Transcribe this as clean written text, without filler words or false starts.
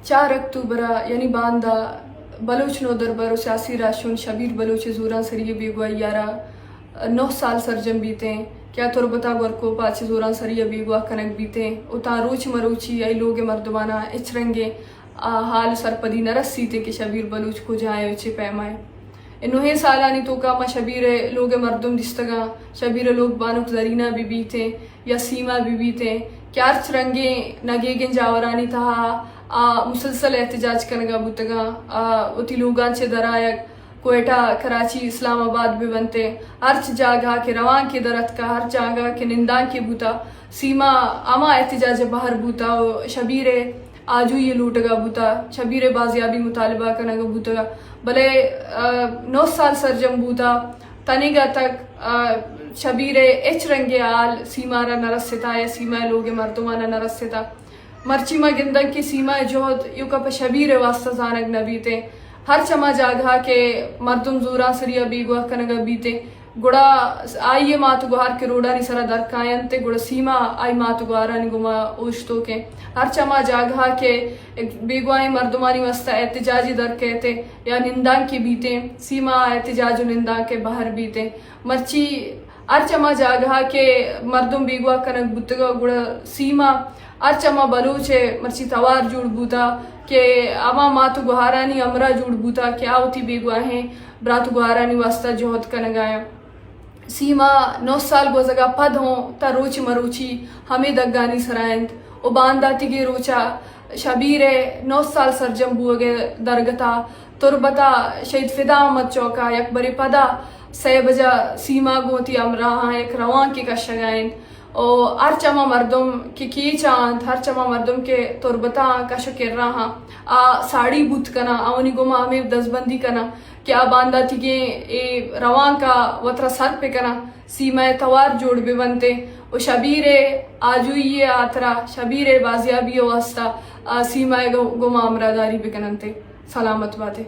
4 अक्टूबर यानी Banda Bloch no दरबार सियासी राशुन शबीर बलोच जोरा सरिये बेगवा यारा 9 साल सरजम बीते क्या तुरबता गोरको पाचे जोरा सरिया बेगवा कनक बीते उता रोच मरोची आई लोग मर्दवाना इचरंगे हाल सरपदी नरसी थे कि शबीर बलूच को जाए चे पैमाए इन्होंने सालानी तो का शबीर लोग मर्दुम दिस्तगा शबीर लोग बानुक जरीना भी बीते या सीमा भी बीते क्या रंगे नगे जावरानी था मुसलसल एहतजाज कनगा बुतगा उती लोगान से दरायक कोयटा कराची इस्लामाबाद भी बनते हर जागा के रवां के दरत का हर जागा के निंदा के बूता सीमा आमा एहतजाज बाहर बूता शबीर आजू ये लूटगा बूता शबीर बाजियाबी मुतालबा कनगा बूतगा भले 9 साल सरजम बूता तनिगा तक शबीर एच रंगे आल सीमारा नरस्यता या सीमा लोगे मर्दुमाना नरस्यता मर्चिमा गिंदक की सीमा जोहद युका पे शबीर वास्ता जानक न बीते हर चमा जागा के मर्दुम जूरा सरिया बीगवा कनगा बीते गुड़ा आई मातु गुहार के रोड़ा नि सरा दरकायंते गुड़ा सीमा आई मातु गुहारा नि गुमा ओश्तो के हर चमा जागा के बेगवाई मर्दुमानी वस्ता एहतजाजी दर कहते या निंदा के बीते सीमा एहतजाज निंदा के बाहर बीते मर्ची हर चमा जागा के मर्दुम बेगवा कनक बुतगा गुड़ा सीमा हर चमा बलूचे मर्ची तवार जुड़ बूता के अमा मातु गुहारानी अमरा जुड़ बूता क्या होती बेगवा है ब्रातु गुहारानी वास्ता जोहद कनगाया सीमा 9 साल गोजगा पद हो ता रोच मरोची हमें दगानी सरायंत ओ बांदाती गे रोचा शबीर 9 साल सरजम बुगे दरगता तुरबता शहीद फिदा अहमद चौका यक बरे पदा सै बजा सीमा गोती अमरा एक रवां की कशगाइन ओ हर चमा मर्दम की चांद हर चमा मर्दम के तुरबता कश कर रहा साड़ी बुत कना आवनी गुमा हमें दसबंदी कना क्या बांदा थी के ए रवां का वतरा सर पे कना सीमा तवार जोड़ बे बनते ओ शबीर आजू ये आतरा शबीर बाजियाबी वास्ता सीमा गुमा अमरादारी पे कनते सलामत बातें।